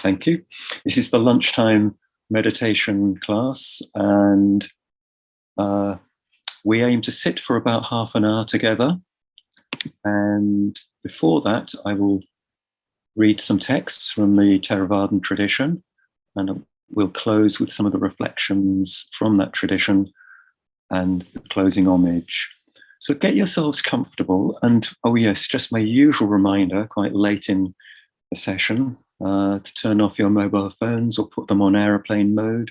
Thank you. This is the lunchtime meditation class, and we aim to sit for about half an hour together. And before that, I will read some texts from the Theravada tradition, and we'll close with some of the reflections from that tradition and the closing homage. So get yourselves comfortable, and oh yes, just my usual reminder, quite late in the session, to turn off your mobile phones or put them on airplane mode.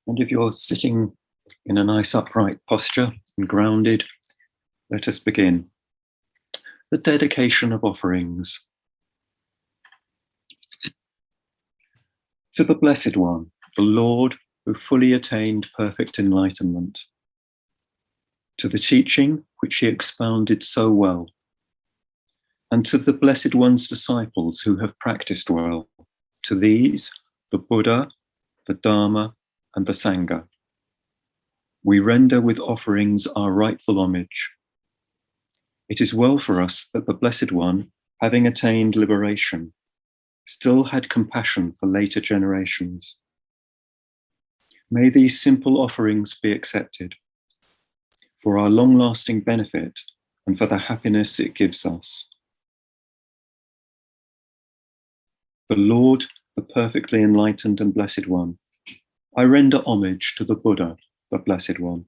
And if you're sitting in a nice upright posture and grounded, let us begin. The dedication of offerings. To the Blessed One, the Lord who fully attained perfect enlightenment. To the teaching which he expounded so well. And to the Blessed One's disciples who have practiced well. To these, the Buddha, the Dharma, and the Sangha, we render with offerings our rightful homage. It is well for us that the Blessed One, having attained liberation, still had compassion for later generations. May these simple offerings be accepted for our long-lasting benefit and for the happiness it gives us. The Lord, the perfectly enlightened and Blessed One, I render homage to the Buddha, the Blessed One.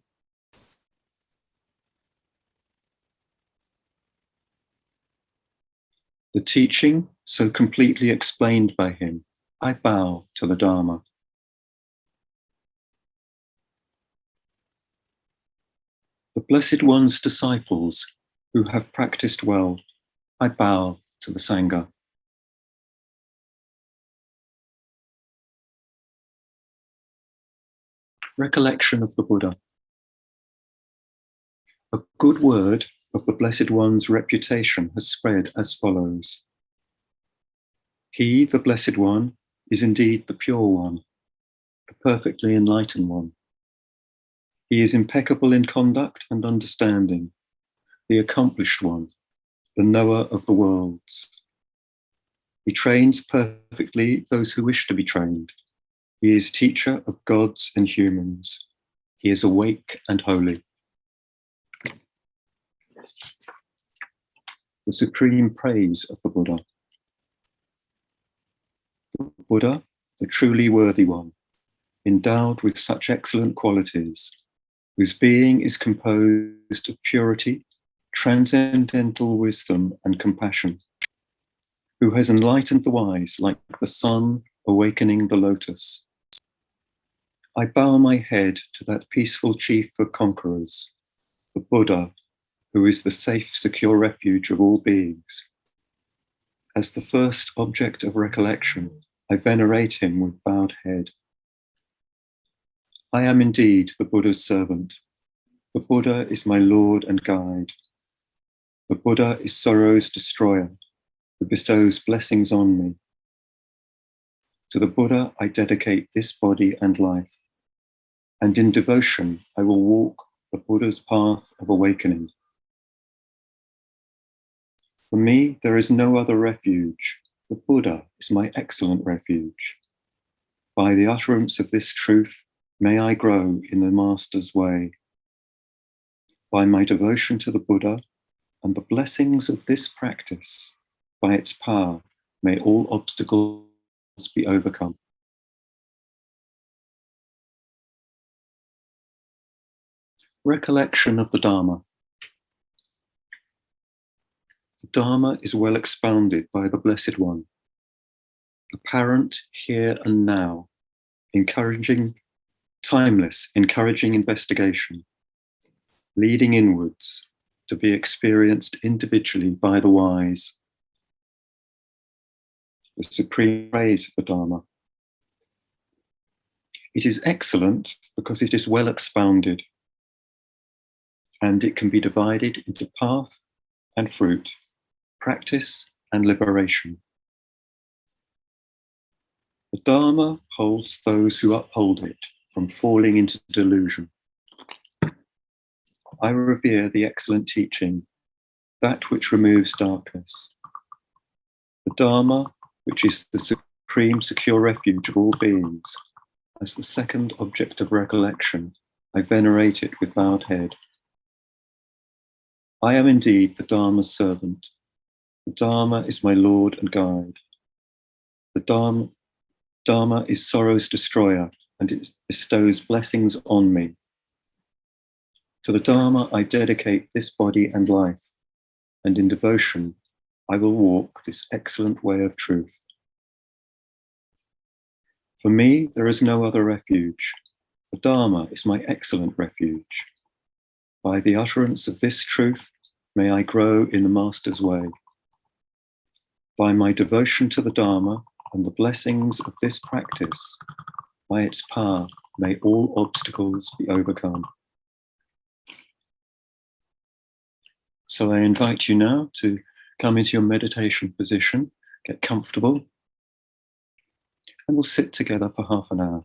The teaching, so completely explained by him, I bow to the Dharma. The Blessed One's disciples, who have practiced well, I bow to the Sangha. Recollection of the Buddha. A good word of the Blessed One's reputation has spread as follows. He, the Blessed One, is indeed the Pure One, the perfectly enlightened one. He is impeccable in conduct and understanding, the accomplished one, the knower of the worlds. He trains perfectly those who wish to be trained. He is teacher of gods and humans. He is awake and holy. The supreme praise of the Buddha. The Buddha, the truly worthy one, endowed with such excellent qualities, whose being is composed of purity, transcendental wisdom, and compassion, who has enlightened the wise like the sun awakening the lotus. I bow my head to that peaceful chief of conquerors, the Buddha, who is the safe, secure refuge of all beings. As the first object of recollection, I venerate him with bowed head. I am indeed the Buddha's servant. The Buddha is my Lord and guide. The Buddha is sorrow's destroyer, who bestows blessings on me. To the Buddha I dedicate this body and life, and in devotion I will walk the Buddha's path of awakening. For me, there is no other refuge. The Buddha is my excellent refuge. By the utterance of this truth, may I grow in the Master's way. By my devotion to the Buddha and the blessings of this practice, by its power, may all obstacles be overcome. Recollection of the Dharma. The Dharma is well expounded by the Blessed One, apparent here and now, timeless, encouraging investigation, leading inwards to be experienced individually by the wise. The supreme praise of the Dharma. It is excellent because it is well expounded, and it can be divided into path and fruit, practice and liberation. The Dharma holds those who uphold it from falling into delusion. I revere the excellent teaching, that which removes darkness. The Dharma, which is the supreme secure refuge of all beings, as the second object of recollection, I venerate it with bowed head. I am indeed the Dharma's servant. The Dharma is my Lord and guide. The Dharma is sorrow's destroyer, and it bestows blessings on me. To the Dharma I dedicate this body and life, and in devotion I will walk this excellent way of truth. For me, there is no other refuge. The Dharma is my excellent refuge. By the utterance of this truth, may I grow in the Master's way. By my devotion to the Dharma and the blessings of this practice, by its power, may all obstacles be overcome. So I invite you now to come into your meditation position, get comfortable, and we'll sit together for half an hour.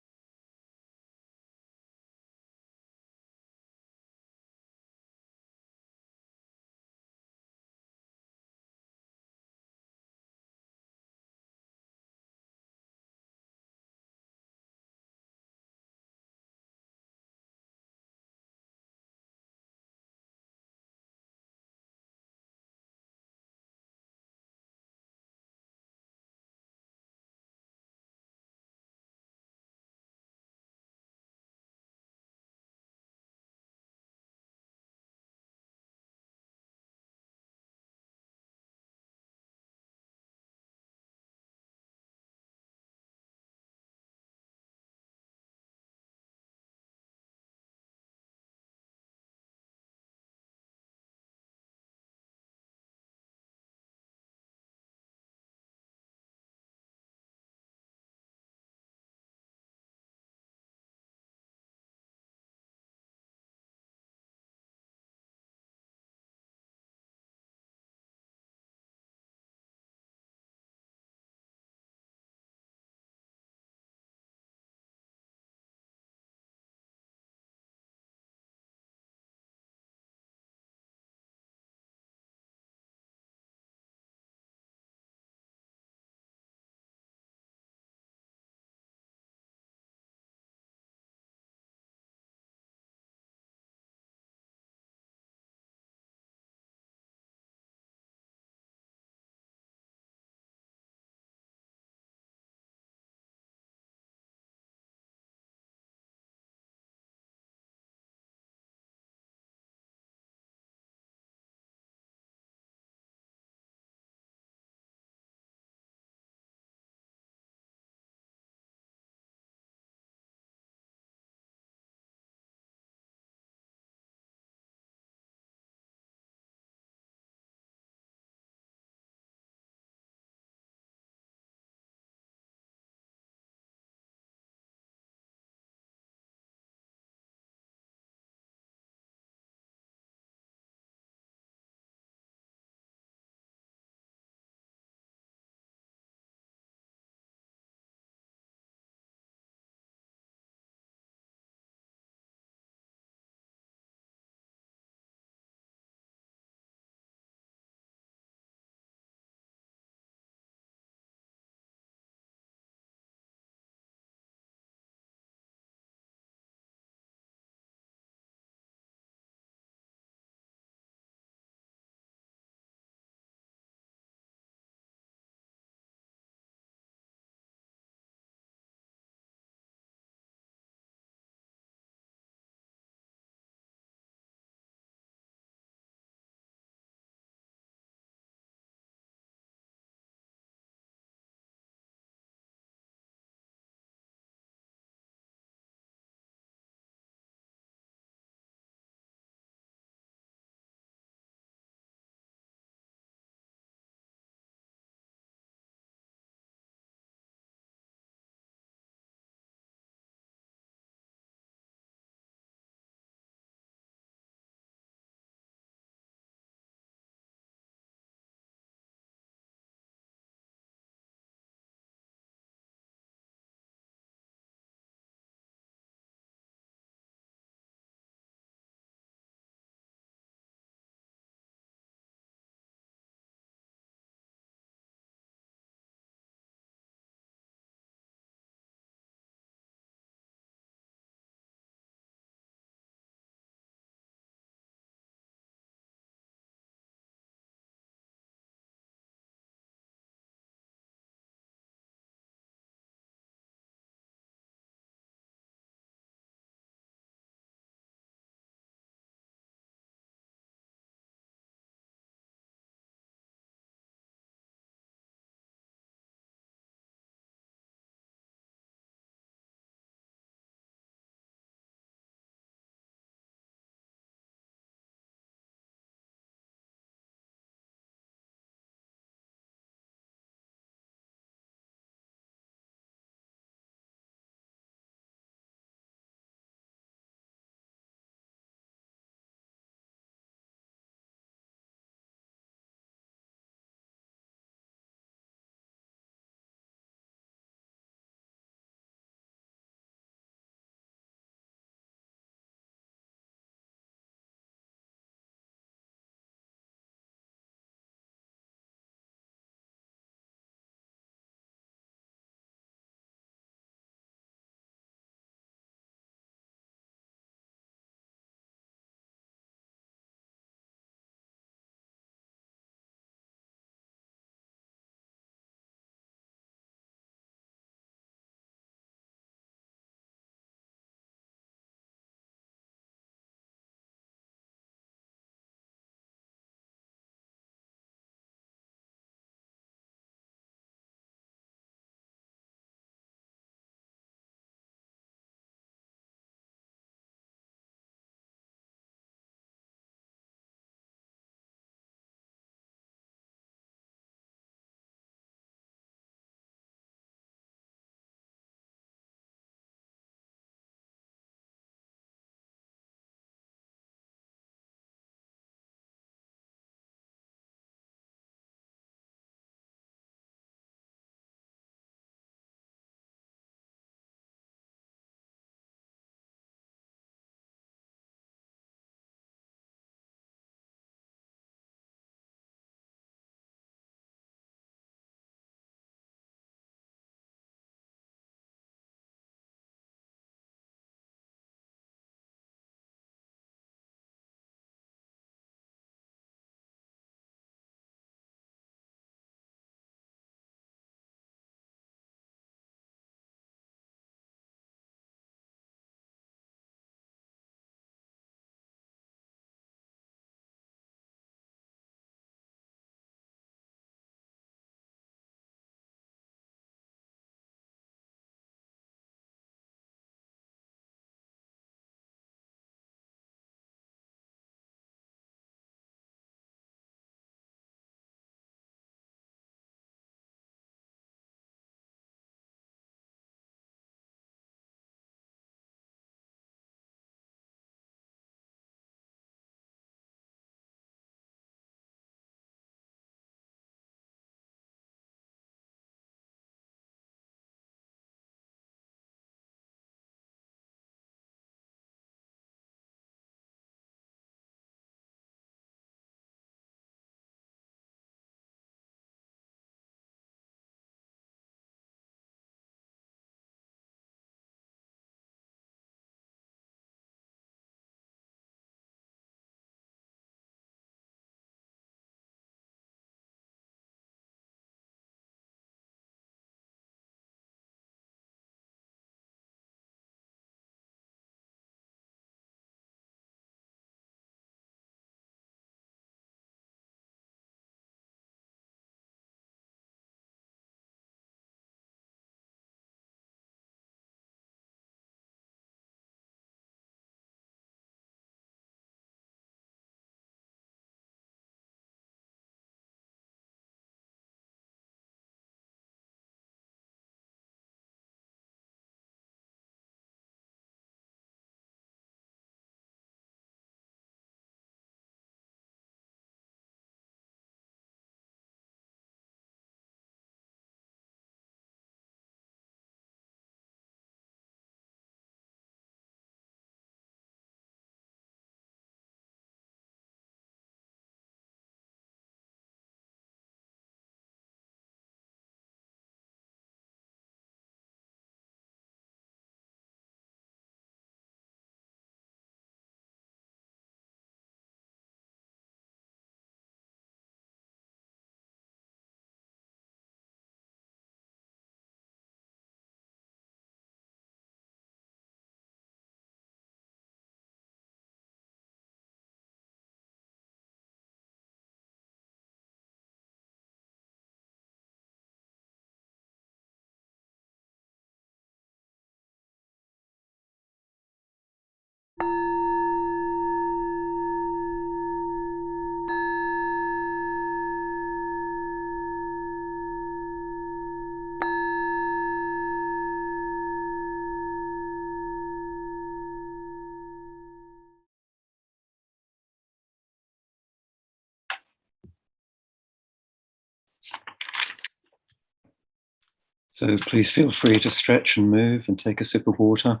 So please feel free to stretch and move and take a sip of water.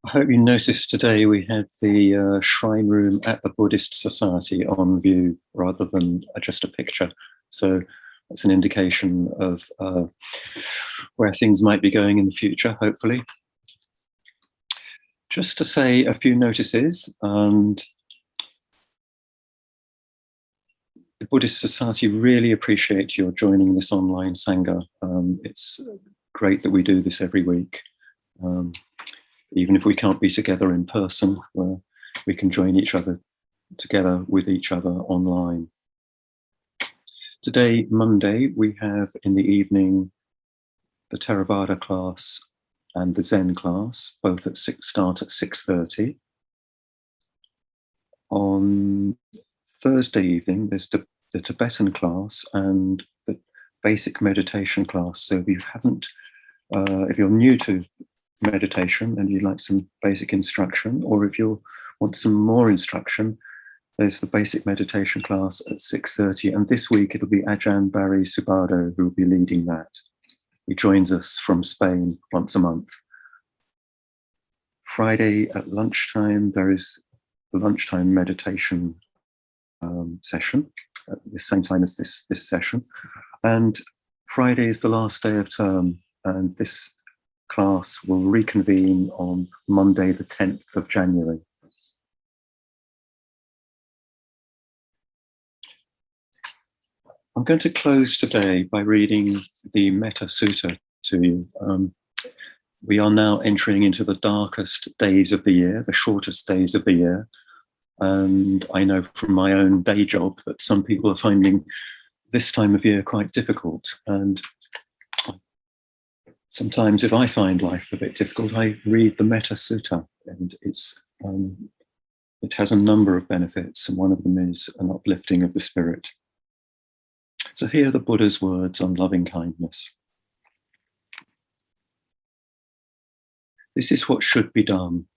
I hope you noticed today we had the shrine room at the Buddhist Society on view rather than just a picture. So that's an indication of where things might be going in the future, hopefully. Just to say a few notices, and the Buddhist Society really appreciates your joining this online Sangha. It's great that we do this every week. Even if we can't be together in person, we can join each other together with each other online. Today, Monday, we have in the evening the Theravada class and the Zen class, both start at 6:30. On Thursday evening, there's the Tibetan class and the basic meditation class. So if you're new to meditation and you'd like some basic instruction, or if you want some more instruction, there's the basic meditation class at 6:30. And this week it'll be Ajahn Barry Subado who will be leading that. He joins us from Spain once a month. Friday at lunchtime, there is the lunchtime meditation session at the same time as this session. And Friday is the last day of term, and this class will reconvene on Monday, the 10th of January. I'm going to close today by reading the Metta Sutta to you. We are now entering into the darkest days of the year, the shortest days of the year. And I know from my own day job that some people are finding this time of year quite difficult. And sometimes if I find life a bit difficult, I read the Metta Sutta, and it has a number of benefits, and one of them is an uplifting of the spirit. So here are the Buddha's words on loving kindness. This is what should be done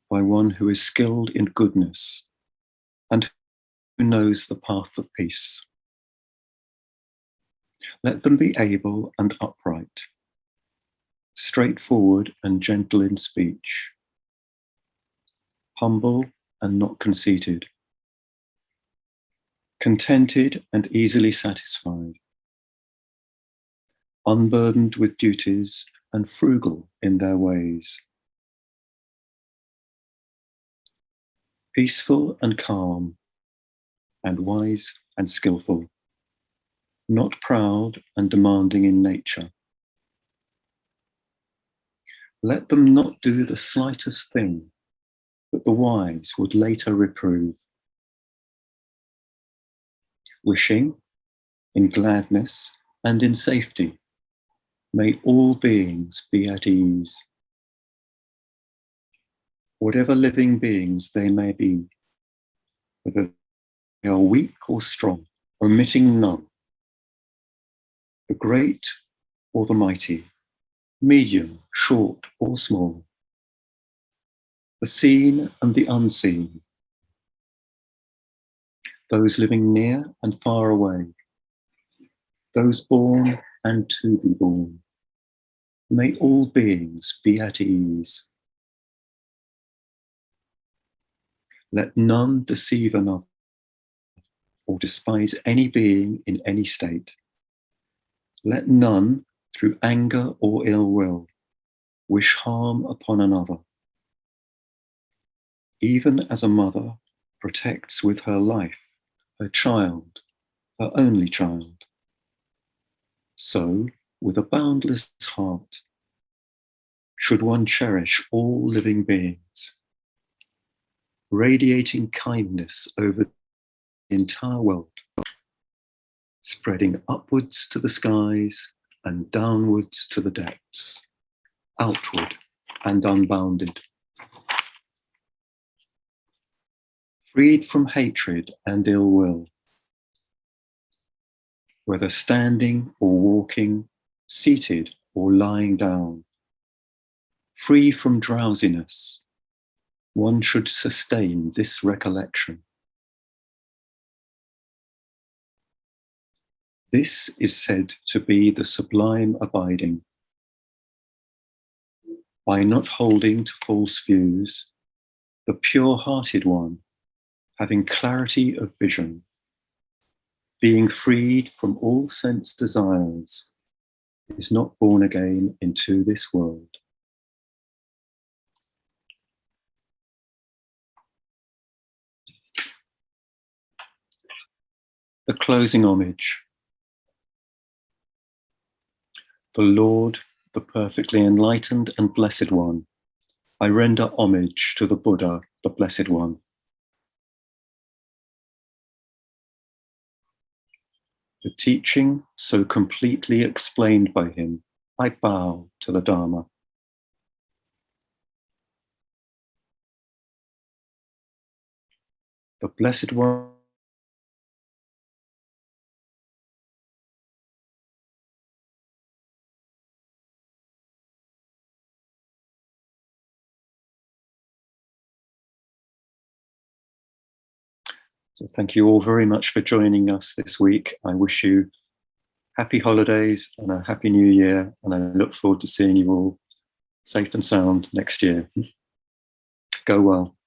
by one who is skilled in goodness and who knows the path of peace. Let them be able and upright, straightforward and gentle in speech, humble and not conceited, contented and easily satisfied, unburdened with duties and frugal in their ways, peaceful and calm, and wise and skillful, not proud and demanding in nature. Let them not do the slightest thing that the wise would later reprove. Wishing, in gladness and in safety, may all beings be at ease. Whatever living beings they may be, whether they are weak or strong, omitting none, the great or the mighty, medium, short or small, the seen and the unseen, those living near and far away, those born and to be born. May all beings be at ease. Let none deceive another or despise any being in any state. Let none, through anger or ill will, wish harm upon another. Even as a mother protects with her life her child, her only child, so, with a boundless heart, should one cherish all living beings, radiating kindness over the entire world, spreading upwards to the skies and downwards to the depths, outward and unbounded. Freed from hatred and ill will, whether standing or walking, seated or lying down, Free from drowsiness, one should sustain this recollection. This is said to be the sublime abiding. By not holding to false views, the pure-hearted one, having clarity of vision, being freed from all sense desires, is not born again into this world. The closing homage. The Lord, the perfectly enlightened and blessed one, I render homage to the Buddha, the Blessed One. The teaching so completely explained by him, I bow to the Dharma. The Blessed One So thank you all very much for joining us this week. I wish you happy holidays and a happy new year, and I look forward to seeing you all safe and sound next year. Go well.